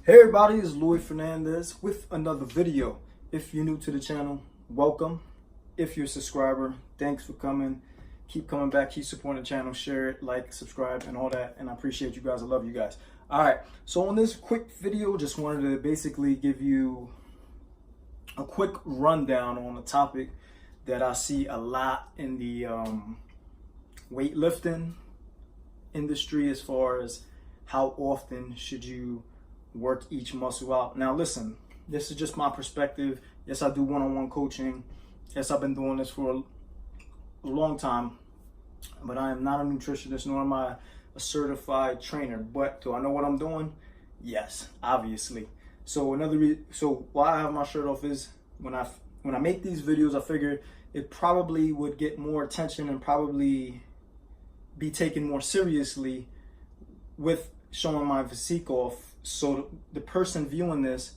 Hey everybody, it's Louis Fernandez with another video. If you're new to the channel, welcome. If you're a subscriber, thanks for coming. Keep coming back, keep supporting the channel, share it, like, subscribe, and all that. And I appreciate you guys. I love you guys. All right, so on this quick video, just wanted to basically give you a quick rundown on a topic that I see a lot in the weightlifting industry, as far as how often should you work each muscle out. Now listen, this is just my perspective. Yes, I do one-on-one coaching. Yes, I've been doing this for a long time, but I am not a nutritionist, nor am I a certified trainer. But do I know what I'm doing? Yes, obviously. So why I have my shirt off is when I make these videos, I figure it probably would get more attention and probably be taken more seriously with showing my physique off, so the person viewing this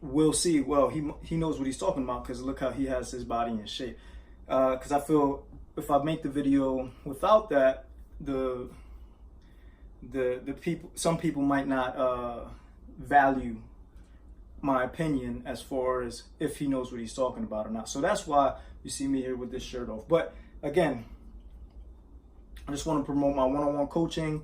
will see, well, he knows what he's talking about, because look how he has his body in shape. Because I feel if I make the video without that, the people, some people might not value my opinion as far as if he knows what he's talking about or not. So that's why you see me here with this shirt off. But again, I just want to promote my one-on-one coaching.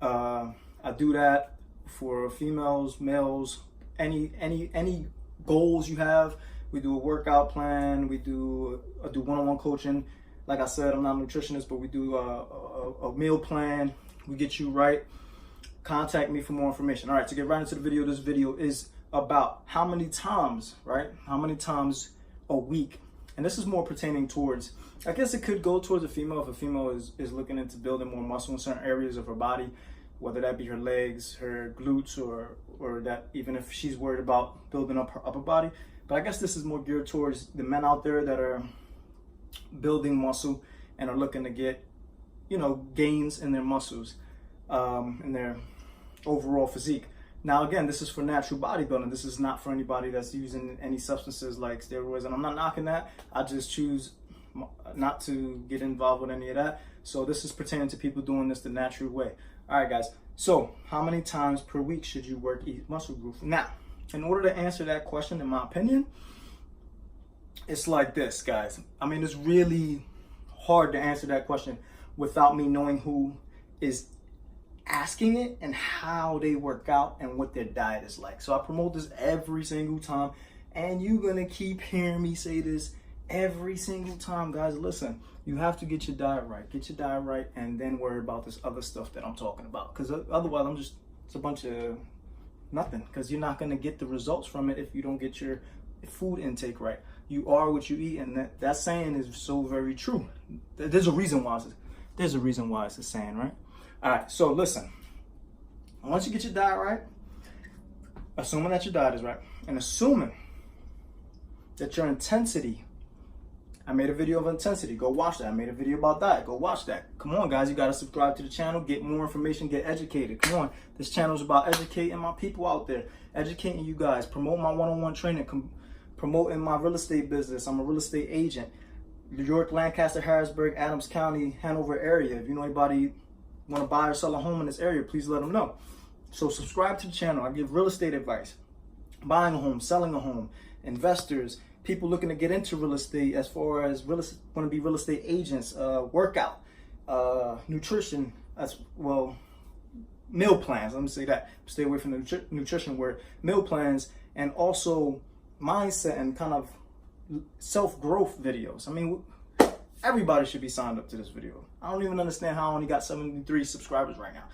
I do that for females, males, any goals you have. We do a workout plan. I do one-on-one coaching. Like I said, I'm not a nutritionist, but we do a meal plan. We get you right. Contact me for more information. All right, to get right into the video, this video is about how many times, right? How many times a week? And this is more pertaining towards, I guess it could go towards a female if a female is looking into building more muscle in certain areas of her body, whether that be her legs, her glutes, or that even if she's worried about building up her upper body. But I guess this is more geared towards the men out there that are building muscle and are looking to get, gains in their muscles, in their overall physique. Now, again, this is for natural bodybuilding. This is not for anybody that's using any substances like steroids, and I'm not knocking that. I just choose not to get involved with any of that. So this is pertaining to people doing this the natural way. All right, guys. So how many times per week should you work each muscle group? Now, in order to answer that question, in my opinion, it's like this, guys. I mean, it's really hard to answer that question without me knowing who is asking it and how they work out and what their diet is like. So I promote this every single time, and you're gonna keep hearing me say this every single time. Guys, listen, you have to get your diet right. Get your diet right, and then worry about this other stuff that I'm talking about, because otherwise it's a bunch of nothing, because you're not gonna get the results from it if you don't get your food intake right. You are what you eat, and that saying is so very true. There's a reason why it's a saying, right? All right, so listen, once you get your diet right, assuming that your diet is right, and assuming that your intensity, I made a video of intensity, go watch that. I made a video about diet, go watch that. Come on, guys, you gotta subscribe to the channel, get more information, get educated. Come on, this channel is about educating my people out there, educating you guys, promote my one-on-one training, promoting my real estate business. I'm a real estate agent. New York, Lancaster, Harrisburg, Adams County, Hanover area. If you know anybody want to buy or sell a home in this area, please let them know. So subscribe to the channel. I give real estate advice, buying a home, selling a home, investors, people looking to get into real estate, as far as want to be real estate agents, workout, nutrition, as well, meal plans. Let me say that. Stay away from the nutrition word. Meal plans, and also mindset and kind of self-growth videos. I mean, everybody should be signed up to this video. I don't even understand how I only got 73 subscribers right now,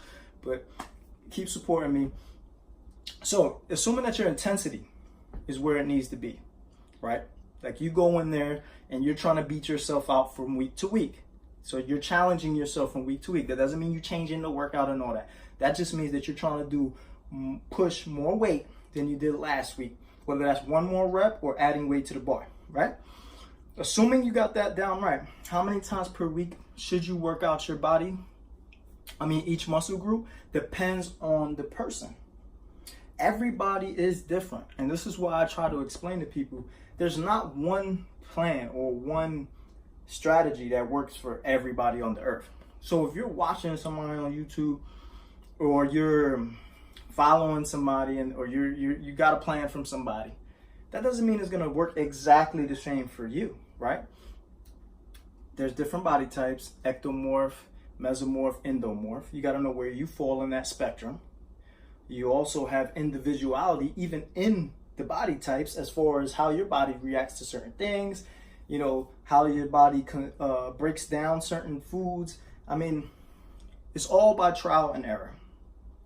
but keep supporting me. So assuming that your intensity is where it needs to be, right? Like, you go in there and you're trying to beat yourself out from week to week. So you're challenging yourself from week to week. That doesn't mean you're changing the workout and all that. That just means that you're trying to push more weight than you did last week, whether that's one more rep or adding weight to the bar, right? Assuming you got that down right, how many times per week should you work out your body? I mean, each muscle group depends on the person. Everybody is different. And this is why I try to explain to people, there's not one plan or one strategy that works for everybody on the earth. So if you're watching somebody on YouTube, or you're following somebody or you got a plan from somebody, that doesn't mean it's going to work exactly the same for you, right? There's different body types: ectomorph, mesomorph, endomorph. You got to know where you fall in that spectrum. You also have individuality even in the body types, as far as how your body reacts to certain things, you know, how your body breaks down certain foods. I mean, it's all by trial and error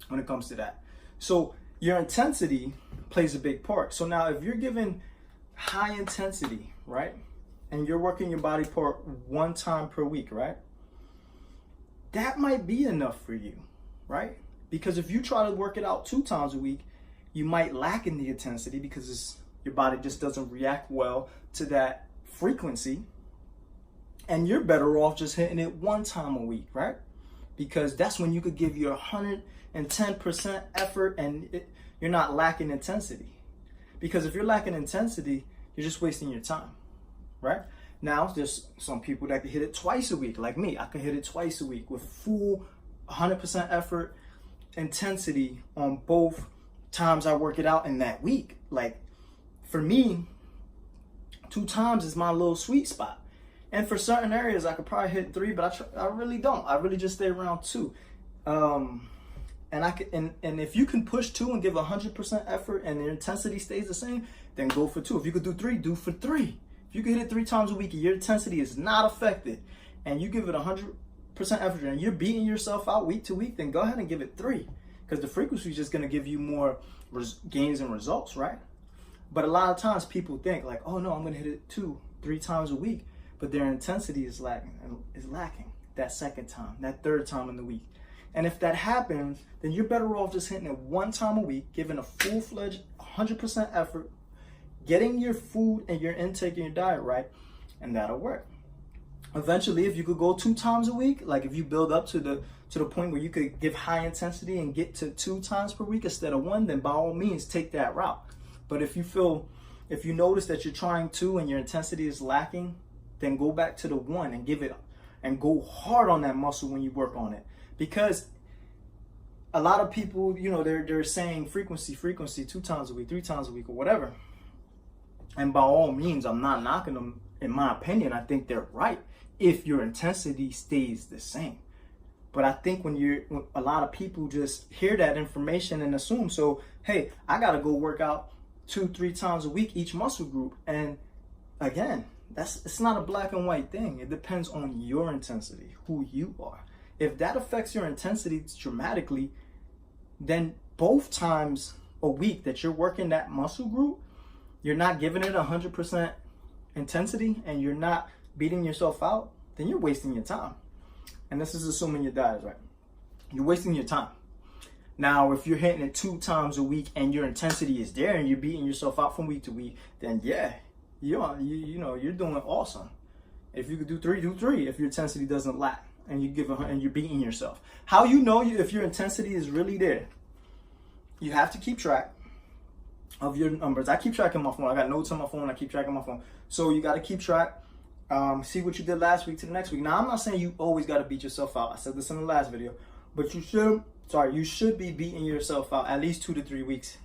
when it comes to that. So your intensity plays a big part. So now if you're given high intensity, right, and you're working your body part 1 time per week, right, that might be enough for you, right? Because if you try to work it out 2 times a week, you might lack in the intensity because your body just doesn't react well to that frequency. And you're better off just hitting it 1 time a week, right? Because that's when you could give your 110% effort and you're not lacking intensity. Because if you're lacking intensity, you're just wasting your time, right? Now, there's some people that can hit it twice a week, like me. I can hit it twice a week with full 100% effort, intensity on both times I work it out in that week. Like, for me, 2 times is my little sweet spot. And for certain areas, I could probably hit 3, but I really don't. I really just stay around 2. And if you can push 2 and give 100% effort and the intensity stays the same, then go for 2. If you could do 3, do for 3. If you can hit it 3 times a week and your intensity is not affected, and you give it 100% effort and you're beating yourself out week to week, then go ahead and give it 3, because the frequency is just going to give you more gains and results, right? But a lot of times people think like, oh no, I'm going to hit it 2, 3 times a week, but their intensity is lacking that second time, that third time in the week. And if that happens, then you're better off just hitting it 1 time a week, giving a full-fledged 100% effort, getting your food and your intake and your diet right, and that'll work. Eventually, if you could go 2 times a week, like if you build up to the point where you could give high intensity and get to 2 times per week instead of 1, then by all means take that route. But if you notice that you're trying 2 and your intensity is lacking, then go back to the 1 and give it, and go hard on that muscle when you work on it. Because a lot of people, you know, they're saying frequency 2 times a week, 3 times a week, or whatever. And by all means, I'm not knocking them. In my opinion, I think they're right if your intensity stays the same. But I think when a lot of people just hear that information and assume, so, hey, I got to go work out 2-3 times a week, each muscle group. And again, it's not a black and white thing. It depends on your intensity, who you are. If that affects your intensity dramatically, then both times a week that you're working that muscle group, you're not giving it 100% intensity and you're not beating yourself out, then you're wasting your time. And this is assuming your diet is right. You're wasting your time. Now, if you're hitting it 2 times a week and your intensity is there and you're beating yourself out from week to week, then yeah, you're doing awesome. If you could do 3, do 3 if your intensity doesn't lack and you give and you're beating yourself. How you know if your intensity is really there? You have to keep track of your numbers. I keep track on my phone. I got notes on my phone. I keep track on my phone. So you got to keep track. See what you did last week to the next week. Now, I'm not saying you always got to beat yourself out. I said this in the last video, but you should be beating yourself out at least 2 to 3 weeks,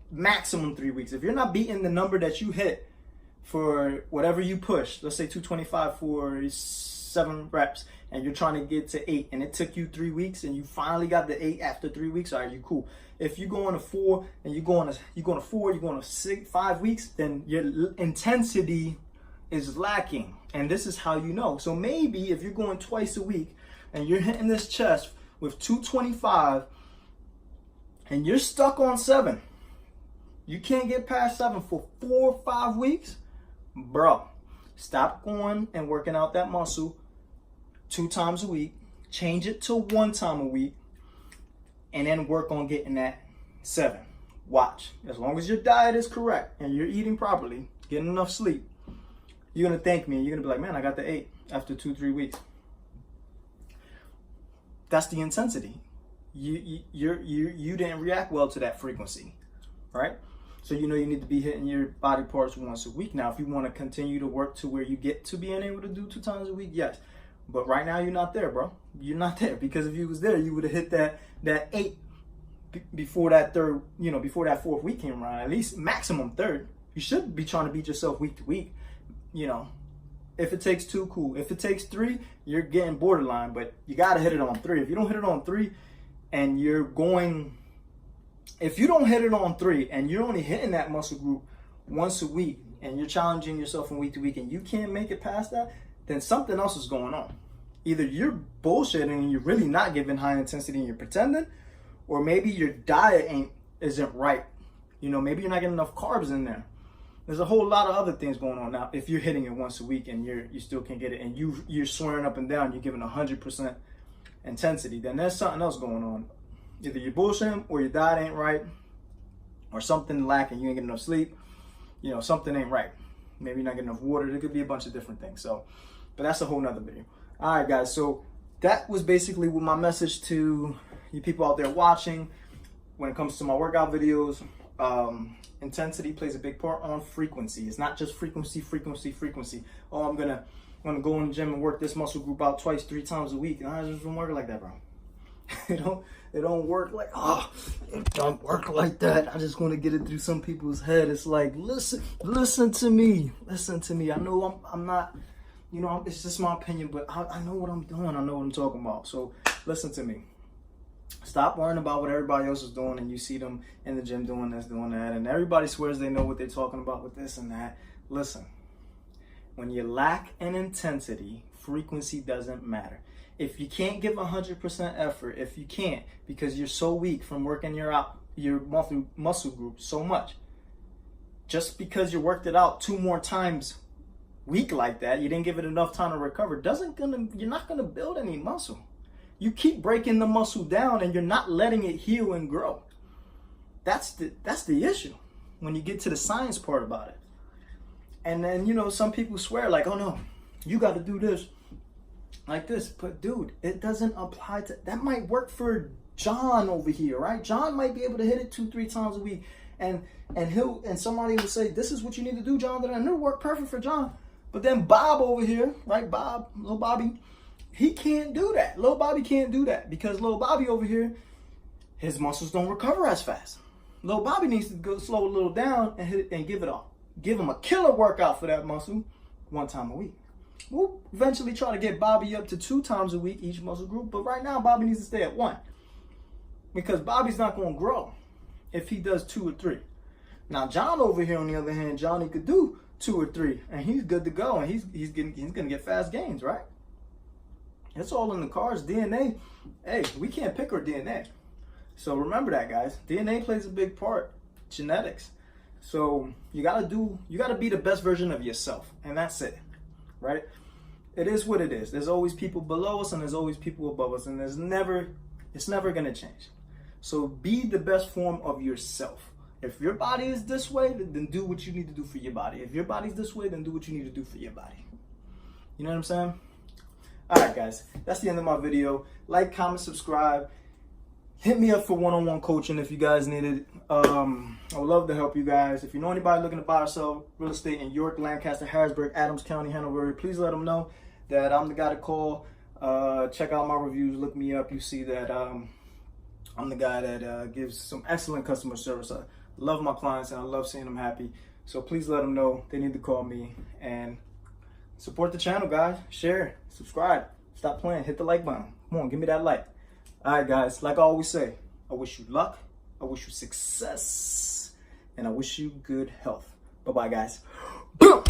maximum 3 weeks. If you're not beating the number that you hit for whatever you push, let's say 225 for 7 reps, and you're trying to get to 8, and it took you 3 weeks, and you finally got the 8 after 3 weeks, all right, you cool. If you go on a 4 and you go on a 4, you go on a 6, 5 weeks, then your intensity is lacking, and this is how you know. So maybe if you're going twice a week and you're hitting this chest with 225 and you're stuck on 7, you can't get past 7 for 4 or 5 weeks, bro, stop going and working out that muscle 2 times a week, change it to 1 time a week, and then work on getting that 7. Watch. As long as your diet is correct and you're eating properly, getting enough sleep, you're going to thank me and you're going to be like, man, I got the 8 after 2-3 weeks. That's the intensity. You didn't react well to that frequency, right? So you know you need to be hitting your body parts once a week. Now, if you want to continue to work to where you get to being able to do 2 times a week, yes. But right now you're not there, bro. You're not there, because if you was there, you would have hit that 8 before that before that fourth week came around, at least maximum third. You should be trying to beat yourself week to week. If it takes 2, cool. If it takes 3, you're getting borderline, but you got to hit it on 3. If you don't hit it on 3 and if you don't hit it on 3 and you're only hitting that muscle group once a week and you're challenging yourself from week to week and you can't make it past that, then something else is going on. Either you're bullshitting and you're really not giving high intensity and you're pretending, or maybe your diet isn't right. Maybe you're not getting enough carbs in there. There's a whole lot of other things going on now. If you're hitting it once a week and you still can't get it, and you're swearing up and down, you're giving 100% intensity, then there's something else going on. Either you're bullshitting, or your diet ain't right, or something lacking. You ain't getting enough sleep. Something ain't right. Maybe you're not getting enough water. There could be a bunch of different things. But that's a whole nother video. All right, guys. So that was basically what my message to you people out there watching when it comes to my workout videos. Intensity plays a big part on frequency. It's not just frequency. Oh, I'm gonna go in the gym and work this muscle group out 2, 3 times a week. And I just don't work like that, bro. It don't work like, it don't work like that. I just want to get it through some people's head. It's like, listen to me. I know I'm not, it's just my opinion, but I know what I'm doing. I know what I'm talking about. So listen to me. Stop worrying about what everybody else is doing and you see them in the gym doing this, doing that, and everybody swears they know what they're talking about with this and that. Listen, when you lack in intensity, frequency doesn't matter. If you can't give 100% effort, if you can't because you're so weak from working your muscle group so much, just because you worked it out 2 more times weak like that, you didn't give it enough time to recover, you're not gonna build any muscle. You keep breaking the muscle down and you're not letting it heal and grow. That's the issue when you get to the science part about it. And then, some people swear like, oh no, you got to do this like this. But dude, it doesn't apply to, that might work for John over here, right? John might be able to hit it 2, 3 times a week. And somebody will say, this is what you need to do, John. And it'll work perfect for John. But then Bob over here, right? Little Bobby, he can't do that. Little Bobby can't do that because little Bobby over here, his muscles don't recover as fast. Little Bobby needs to go slow a little down and hit it and give him a killer workout for that muscle 1 time a week. We'll eventually try to get Bobby up to 2 times a week each muscle group, but right now Bobby needs to stay at 1 because Bobby's not going to grow if he does 2 or 3. Now John over here, on the other hand, Johnny could do 2 or 3, and he's good to go, and he's going to get fast gains, right? It's all in the cards. DNA, hey, we can't pick our DNA. So remember that, guys. DNA plays a big part. Genetics. So you gotta be the best version of yourself, and that's it, right? It is what it is. There's always people below us, and there's always people above us, and it's never gonna change. So be the best form of yourself. If your body is this way, then do what you need to do for your body. If your body's this way, then do what you need to do for your body. You know what I'm saying? Alright guys, that's the end of my video. Like, comment, subscribe. Hit me up for one-on-one coaching if you guys need it. I would love to help you guys. If you know anybody looking to buy or sell real estate in York, Lancaster, Harrisburg, Adams County, Hanover, please let them know that I'm the guy to call. Check out my reviews, look me up. You see that I'm the guy that gives some excellent customer service. I love my clients and I love seeing them happy. So please let them know they need to call me and support the channel, guys. Share, subscribe, stop playing, hit the like button. Come on, give me that like. All right, guys, like I always say, I wish you luck, I wish you success, and I wish you good health. Bye-bye, guys. Boom!